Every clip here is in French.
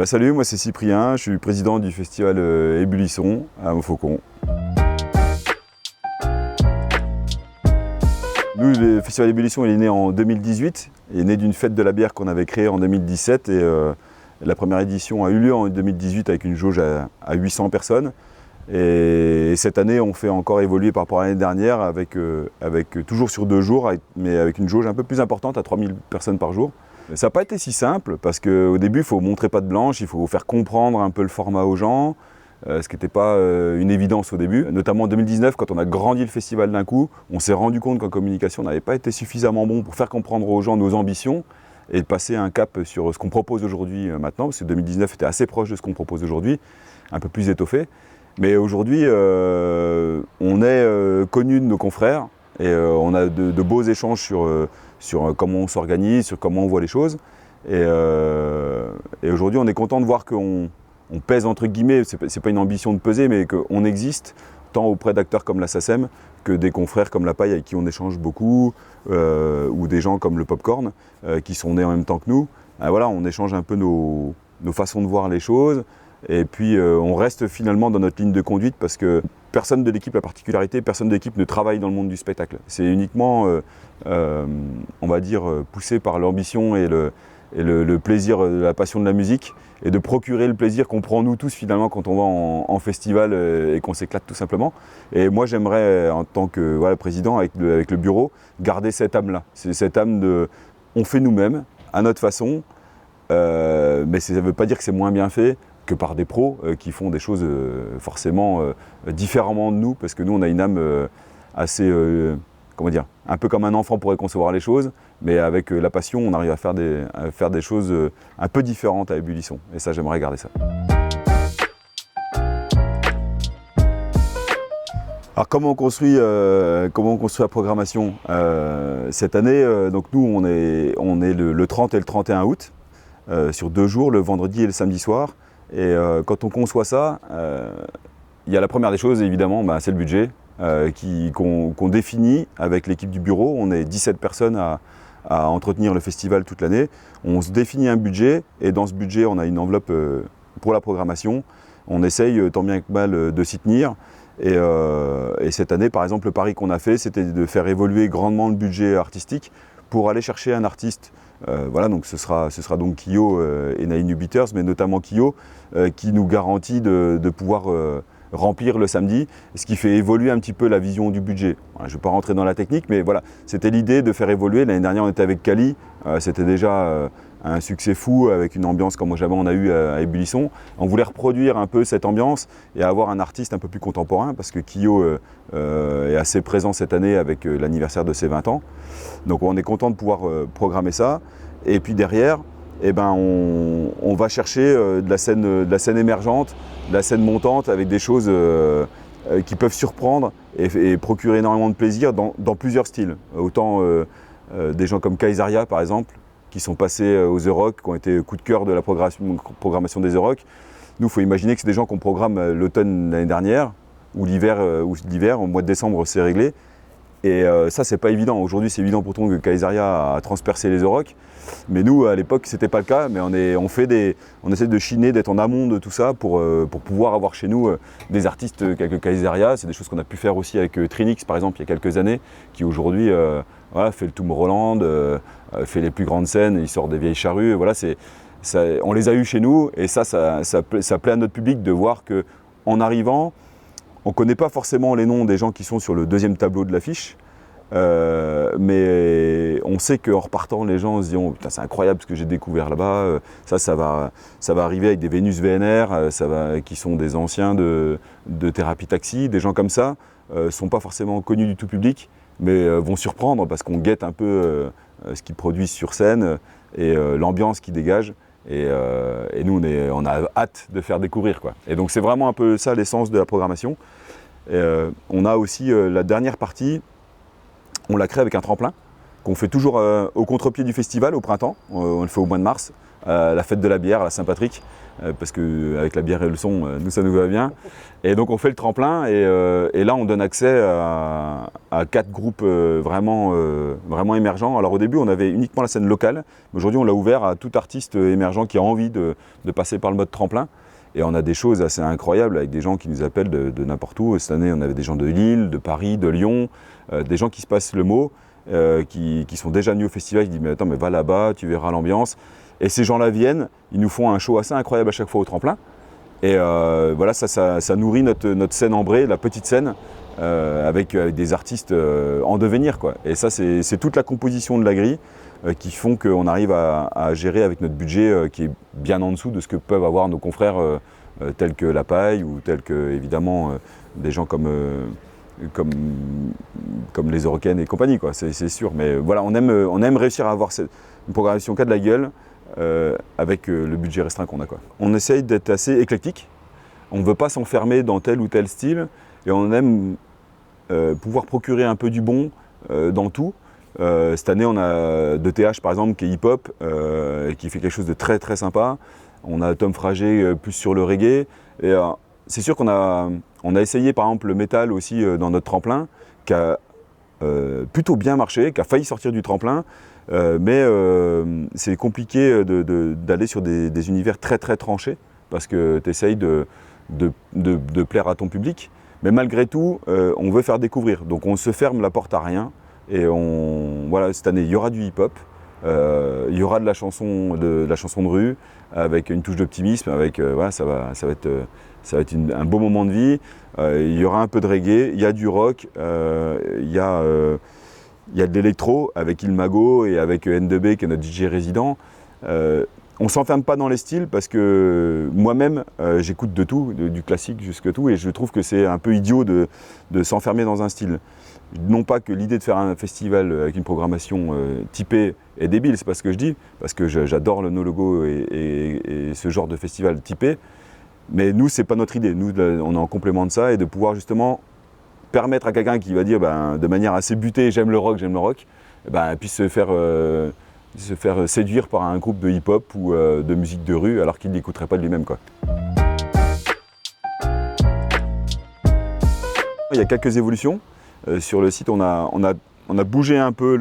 Salut, moi c'est Cyprien, je suis président du festival Ébullisson à Montfaucon. Nous, le festival Ébullisson il est né en 2018, il est né d'une fête de la bière qu'on avait créée en 2017 et la première édition a eu lieu en 2018 avec une jauge à 800 personnes. Et cette année, on fait encore évoluer par rapport à l'année dernière avec toujours sur 2 jours, mais avec une jauge un peu plus importante à 3000 personnes par jour. Ça n'a pas été si simple parce qu'au début, il faut montrer patte blanche, il faut faire comprendre un peu le format aux gens, ce qui n'était pas une évidence au début. Notamment en 2019, quand on a grandi le festival d'un coup, on s'est rendu compte qu'en communication, on n'avait pas été suffisamment bon pour faire comprendre aux gens nos ambitions et de passer un cap sur ce qu'on propose aujourd'hui maintenant, parce que 2019 était assez proche de ce qu'on propose aujourd'hui, un peu plus étoffé. Mais aujourd'hui, on est connu de nos confrères et on a de beaux échanges sur comment on s'organise, sur comment on voit les choses. Et aujourd'hui, on est content de voir qu'on pèse entre guillemets, c'est pas une ambition de peser, mais qu'on existe tant auprès d'acteurs comme la SACEM que des confrères comme La Paille avec qui on échange beaucoup, ou des gens comme le Popcorn qui sont nés en même temps que nous. Voilà, on échange un peu nos façons de voir les choses. Et puis on reste finalement dans notre ligne de conduite parce que personne de l'équipe, la particularité, personne de l'équipe ne travaille dans le monde du spectacle. C'est uniquement, on va dire, poussé par l'ambition et le plaisir, la passion de la musique et de procurer le plaisir qu'on prend nous tous finalement quand on va en festival et qu'on s'éclate tout simplement. Et moi j'aimerais en tant que président avec le bureau garder cette âme-là. C'est cette âme de on fait nous-mêmes à notre façon, mais ça ne veut pas dire que c'est moins bien fait que par des pros qui font des choses forcément différemment de nous, parce que nous on a une âme assez, comment dire, un peu comme un enfant pourrait concevoir les choses, mais avec la passion on arrive à faire des choses un peu différentes à Ébullisson, et ça j'aimerais garder ça. Alors comment on construit la programmation cette année, donc nous on est le 30 et le 31 août, sur 2 jours, le vendredi et le samedi soir. Et quand on conçoit ça, il y a la première des choses évidemment, c'est le budget qu'on définit avec l'équipe du bureau. On est 17 personnes à entretenir le festival toute l'année. On se définit un budget et dans ce budget on a une enveloppe pour la programmation. On essaye tant bien que mal de s'y tenir. Et cette année par exemple le pari qu'on a fait c'était de faire évoluer grandement le budget artistique pour aller chercher un artiste. Voilà, donc ce sera donc Kyo et Nine Beaters, mais notamment Kyo, qui nous garantit de pouvoir remplir le samedi, ce qui fait évoluer un petit peu la vision du budget. Voilà, je ne vais pas rentrer dans la technique, mais voilà, c'était l'idée de faire évoluer. L'année dernière, on était avec Kali, c'était déjà un succès fou avec une ambiance comme jamais on a eu à Ébullisson. On voulait reproduire un peu cette ambiance et avoir un artiste un peu plus contemporain, parce que Kyo est assez présent cette année avec l'anniversaire de ses 20 ans. Donc on est content de pouvoir programmer ça. Et puis derrière, on va chercher de la scène émergente, de la scène montante, avec des choses qui peuvent surprendre et procurer énormément de plaisir dans plusieurs styles. Autant des gens comme Kaisaria par exemple, qui sont passés aux The Rock, qui ont été coup de cœur de la programmation des The Rock. Nous, il faut imaginer que c'est des gens qu'on programme l'automne l'année dernière, ou l'hiver, au mois de décembre c'est réglé. Et ça, c'est pas évident. Aujourd'hui, c'est évident pour tout le monde que Kaisaria a transpercé les The Rock. Mais nous, à l'époque, c'était pas le cas. Mais on essaie de chiner, d'être en amont de tout ça pour pouvoir avoir chez nous des artistes quelques Kaisaria. C'est des choses qu'on a pu faire aussi avec Trinix, par exemple, il y a quelques années, qui aujourd'hui fait le Tomorrowland, fait les plus grandes scènes, il sort des vieilles charrues. Voilà, on les a eus chez nous. Et ça plaît à notre public de voir qu'en arrivant, on ne connaît pas forcément les noms des gens qui sont sur le 2e tableau de l'affiche, mais on sait qu'en repartant, les gens se diront « Putain, c'est incroyable ce que j'ai découvert là-bas, ça va arriver avec des Vénus VNR, qui sont des anciens de Thérapie Taxi, des gens comme ça, ne sont pas forcément connus du tout public, mais vont surprendre parce qu'on guette un peu ce qu'ils produisent sur scène et l'ambiance qu'ils dégagent. Et nous, on a hâte de faire découvrir, quoi. Et donc c'est vraiment un peu ça l'essence de la programmation. On a aussi la dernière partie, on l'a créée avec un tremplin, qu'on fait toujours au contre-pied du festival au printemps, on le fait au mois de mars, la fête de la bière à la Saint-Patrick. parce qu'avec la bière et le son, nous ça nous va bien. Et donc on fait le tremplin et là on donne accès à 4 groupes vraiment émergents. Alors au début on avait uniquement la scène locale, mais aujourd'hui on l'a ouvert à tout artiste émergent qui a envie de passer par le mode tremplin. Et on a des choses assez incroyables avec des gens qui nous appellent de n'importe où. Cette année on avait des gens de Lille, de Paris, de Lyon, des gens qui se passent le mot, qui sont déjà venus au festival, qui disent mais attends mais va là-bas, tu verras l'ambiance. Et ces gens-là viennent, ils nous font un show assez incroyable à chaque fois au tremplin. Et voilà, ça nourrit notre scène ambrée, la petite scène, avec des artistes en devenir, quoi. Et ça, c'est toute la composition de la grille qui font qu'on arrive à gérer avec notre budget qui est bien en dessous de ce que peuvent avoir nos confrères tels que La Paille ou tels que, évidemment, des gens comme les Eurocaines et compagnie, quoi. C'est sûr. Mais voilà, on aime réussir à avoir une programmation qui a de la gueule, avec le budget restreint qu'on a, quoi. On essaye d'être assez éclectique, on ne veut pas s'enfermer dans tel ou tel style et on aime pouvoir procurer un peu du bon dans tout. Cette année on a DTH par exemple qui est hip-hop et qui fait quelque chose de très très sympa. On a Tom Frager plus sur le reggae et c'est sûr qu'on a essayé par exemple le métal aussi dans notre tremplin qui a plutôt bien marché, qui a failli sortir du tremplin. Mais c'est compliqué d'aller sur des univers très très tranchés parce que tu essayes de plaire à ton public. Mais malgré tout, on veut faire découvrir. Donc on se ferme la porte à rien. Et voilà, cette année, il y aura du hip-hop, il y aura de la chanson de rue avec une touche d'optimisme. Voilà, ça va être un beau moment de vie. Il y aura un peu de reggae, il y a du rock, il y a de l'électro avec Ilmago et avec N2B qui est notre DJ résident. On ne s'enferme pas dans les styles parce que moi-même j'écoute de tout, du classique jusque tout, et je trouve que c'est un peu idiot de s'enfermer dans un style. Non pas que l'idée de faire un festival avec une programmation typée est débile, c'est pas ce que je dis, parce que j'adore le No Logo et ce genre de festival typé, mais nous c'est pas notre idée, nous on est en complément de ça et de pouvoir justement permettre à quelqu'un qui va dire de manière assez butée j'aime le rock, puisse se faire séduire par un groupe de hip-hop ou de musique de rue alors qu'il ne l'écouterait pas de lui-même, quoi. Il y a quelques évolutions. Sur le site, on a bougé un peu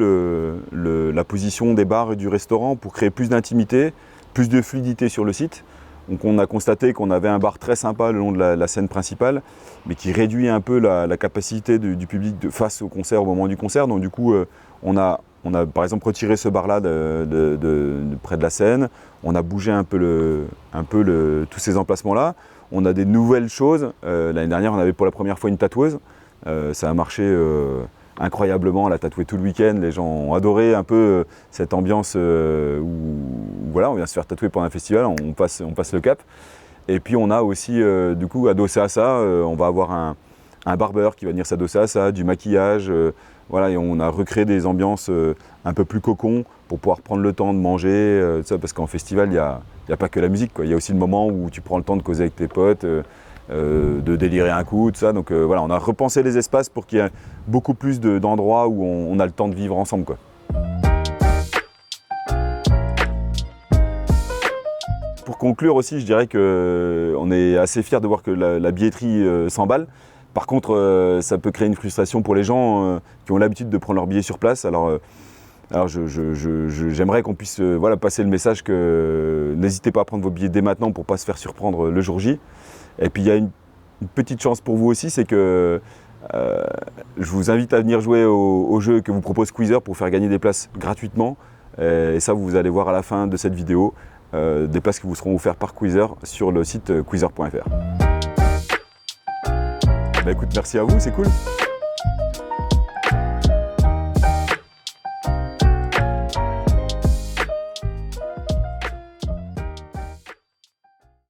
la position des bars et du restaurant pour créer plus d'intimité, plus de fluidité sur le site. Donc on a constaté qu'on avait un bar très sympa le long de la scène principale, mais qui réduit un peu la capacité du public face au concert, au moment du concert. Donc du coup, on a par exemple retiré ce bar-là près de la scène. On a bougé un peu tous ces emplacements-là. On a des nouvelles choses. L'année dernière, on avait pour la première fois une tatoueuse. Ça a marché incroyablement, elle a tatoué tout le week-end, les gens ont adoré un peu cette ambiance où voilà, on vient se faire tatouer pendant un festival, on passe le cap. Et puis on a aussi, du coup, adossé à ça, on va avoir un barbeur qui va venir s'adosser à ça, du maquillage, voilà, et on a recréé des ambiances un peu plus cocon pour pouvoir prendre le temps de manger, ça, parce qu'en festival, il n'y a pas que la musique, quoi. Il y a aussi le moment où tu prends le temps de causer avec tes potes, de délirer un coup, tout ça. Donc voilà, on a repensé les espaces pour qu'il y ait beaucoup plus d'endroits où on a le temps de vivre ensemble, quoi. Pour conclure aussi, je dirais qu'on est assez fiers de voir que la billetterie s'emballe. Par contre, ça peut créer une frustration pour les gens qui ont l'habitude de prendre leur billet sur place. Alors j'aimerais qu'on puisse passer le message que n'hésitez pas à prendre vos billets dès maintenant pour ne pas se faire surprendre le jour J. Et puis il y a une petite chance pour vous aussi, c'est que je vous invite à venir jouer au jeu que vous propose Squeezer pour faire gagner des places gratuitement. Et ça, vous allez voir à la fin de cette vidéo des places qui vous seront offertes par Squeezer sur le site squeezer.fr. Écoute, merci à vous, c'est cool.